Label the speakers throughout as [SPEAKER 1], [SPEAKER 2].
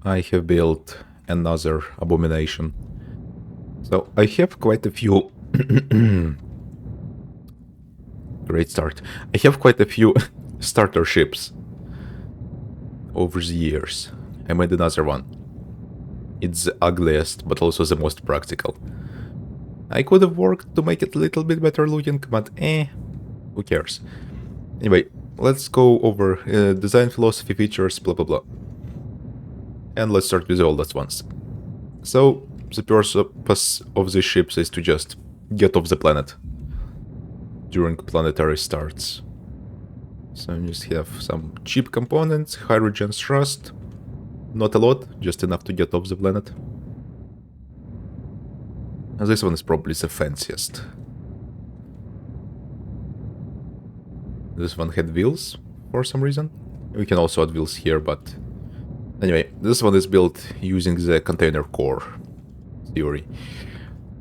[SPEAKER 1] I have built another abomination. So I have quite a few... Great start. I have quite a few starter ships over the years. I made another one. It's the ugliest, but also the most practical. I could have worked to make it a little bit better looking, but who cares? Anyway, let's go over design philosophy, features, blah blah blah. And let's start with the oldest ones. So, the purpose of these ships is to just get off the planet during planetary starts. So you just have some cheap components, hydrogen thrust, not a lot, just enough to get off the planet. And this one is probably the fanciest. This one had wheels for some reason. We can also add wheels here, but anyway, this one is built using the container core theory,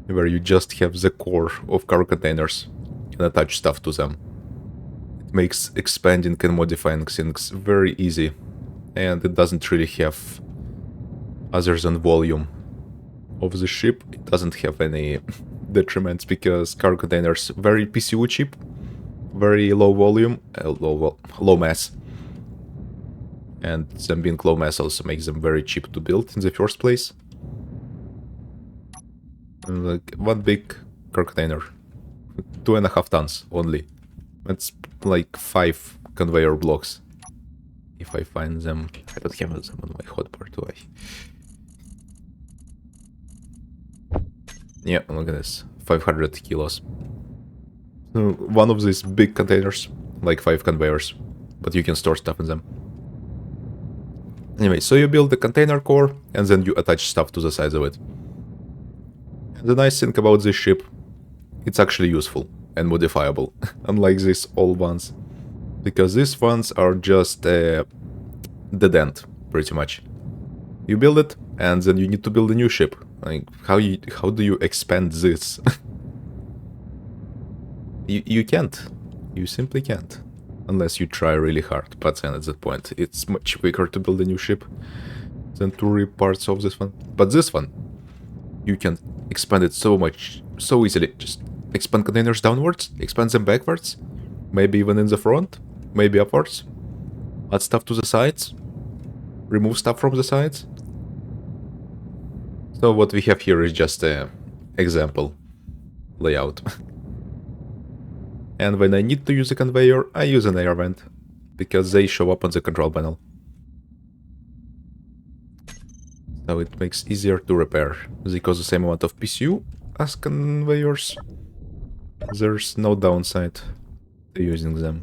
[SPEAKER 1] where you just have the core of cargo containers and attach stuff to them. It makes expanding and modifying things very easy, and it doesn't really have, other than volume of the ship, it doesn't have any detriments, because cargo containers very PCU cheap, very low volume, low mass. And them being low mass also makes them very cheap to build in the first place. And like one big cargo container, 2.5 tons only. That's like 5 conveyor blocks. If I find them, I don't have them on my hotbar, do I? Yeah, look at this, 500 kilos. So one of these big containers, like 5 conveyors, but you can store stuff in them. Anyway, so you build the container core, and then you attach stuff to the sides of it. And the nice thing about this ship, it's actually useful and modifiable, unlike these old ones. Because these ones are just a dead end, pretty much. You build it, and then you need to build a new ship. Like, how do you expand this? you can't. You simply can't. Unless you try really hard, but then at that point, it's much quicker to build a new ship than to rip parts of this one. But this one, you can expand it so easily. Just expand containers downwards, expand them backwards, maybe even in the front, maybe upwards. Add stuff to the sides, remove stuff from the sides. So what we have here is just a example layout. And when I need to use a conveyor, I use an air vent, because they show up on the control panel. So it makes easier to repair. They cost the same amount of PCU as conveyors. There's no downside to using them.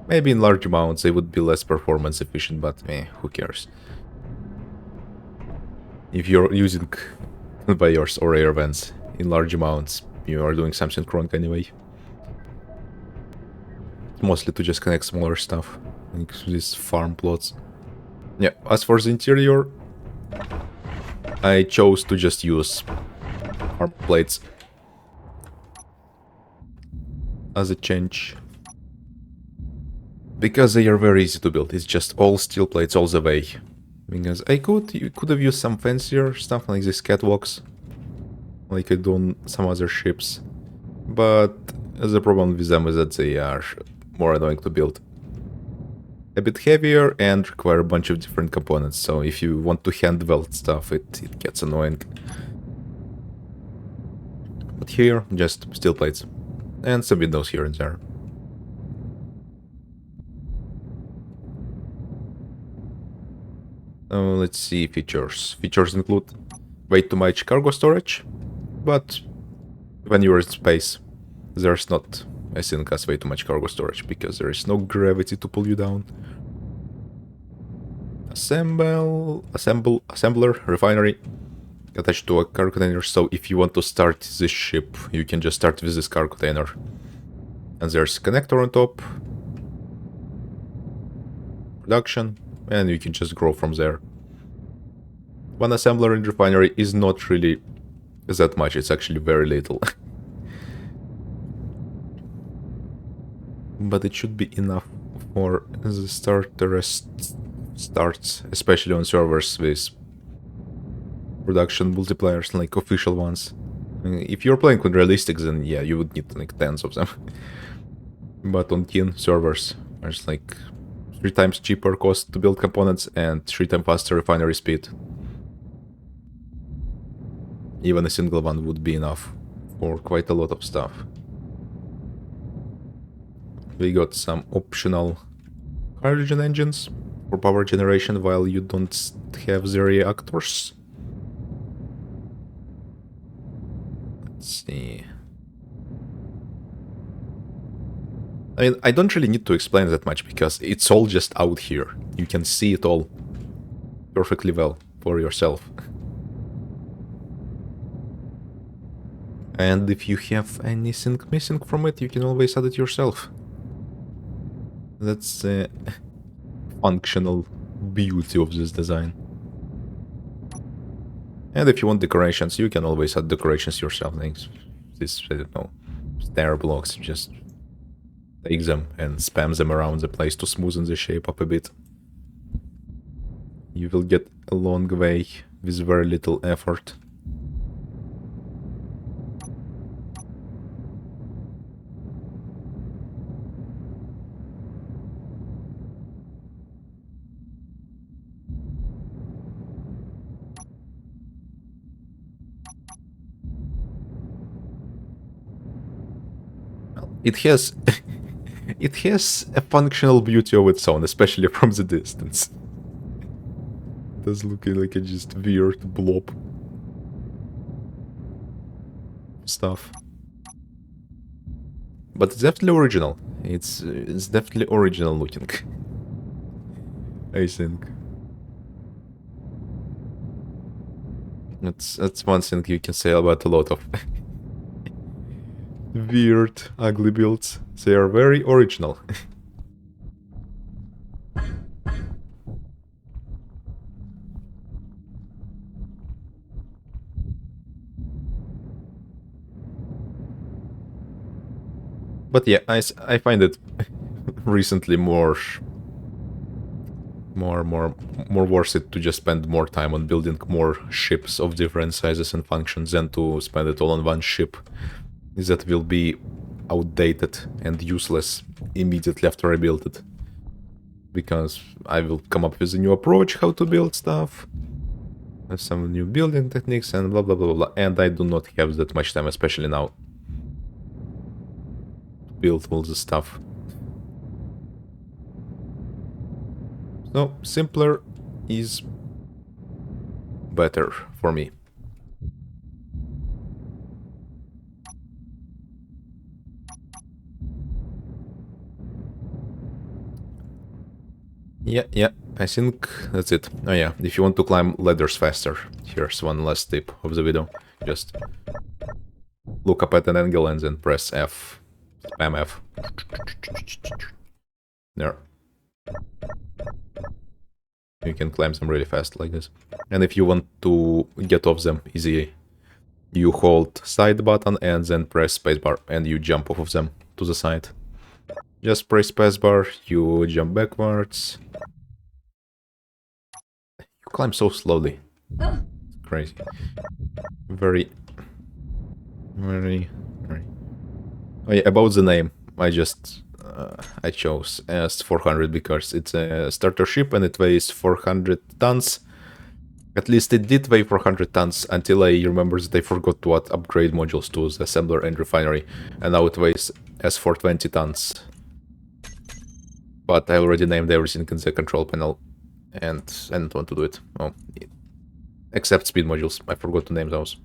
[SPEAKER 1] Maybe in large amounts they would be less performance efficient, but who cares? If you're using conveyors or air vents in large amounts, you are doing something wrong anyway. Mostly to just connect smaller stuff, like these farm plots. Yeah, as for the interior, I chose to just use armor plates as a change, because they are very easy to build. It's just all steel plates all the way. Because you could have used some fancier stuff like these catwalks, like I do on some other ships, but the problem with them is that they are more annoying to build. A bit heavier and require a bunch of different components, so if you want to hand weld stuff, it gets annoying. But here, just steel plates, and some windows here and there. Let's see features. Features include way too much cargo storage, but when you're in space, there's not a thing as way too much cargo storage, because there is no gravity to pull you down. Assembler, refinery, attached to a cargo container, so if you want to start this ship, you can just start with this cargo container. And there's a connector on top, production, and you can just grow from there. One assembler in refinery is not really that much, it's actually very little. But it should be enough for the starter starts, especially on servers with production multipliers, like official ones. I mean, if you're playing with realistics, then yeah, you would need like tens of them. But on teen servers, there's like 3 times cheaper cost to build components and 3 times faster refinery speed. Even a single one would be enough for quite a lot of stuff. We got some optional hydrogen engines for power generation while you don't have the reactors. Let's see. I mean, I don't really need to explain that much because it's all just out here. You can see it all perfectly well for yourself. And if you have anything missing from it, you can always add it yourself. That's the functional beauty of this design. And if you want decorations, you can always add decorations yourself. This, I don't know, stair blocks, just take them and spam them around the place to smoothen the shape up a bit. You will get a long way with very little effort. It has it has a functional beauty of its own, especially from the distance. It does look like a just weird blob stuff. But it's definitely original. It's definitely original looking. I think. That's one thing you can say about a lot of weird, ugly builds. They are very original. But yeah, I find it recently more worth it to just spend more time on building more ships of different sizes and functions than to spend it all on one ship that will be outdated and useless immediately after I build it. Because I will come up with a new approach how to build stuff, some new building techniques and blah blah blah blah, and I do not have that much time, especially now, to build all the stuff. So, simpler is better for me. Yeah, I think that's it. Oh yeah, if you want to climb ladders faster, here's one last tip of the video. Just look up at an angle and then press F. Spam F. There. You can climb them really fast like this. And if you want to get off them easy, you hold side button and then press spacebar and you jump off of them to the side. Just press spacebar, you jump backwards. You climb so slowly. It's crazy. Very. Oh yeah, about the name, I chose S400 because it's a starter ship and it weighs 400 tons. At least it did weigh 400 tons until I remembered that I forgot to add upgrade modules to the assembler and refinery, and now it weighs S420 tons. But I already named everything in the control panel, and I don't want to do it. Oh, except speed modules, I forgot to name those.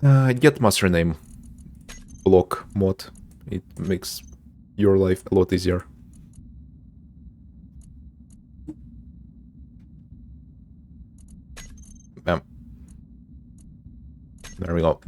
[SPEAKER 1] Get master name block mod. It makes your life a lot easier. Bam. There we go.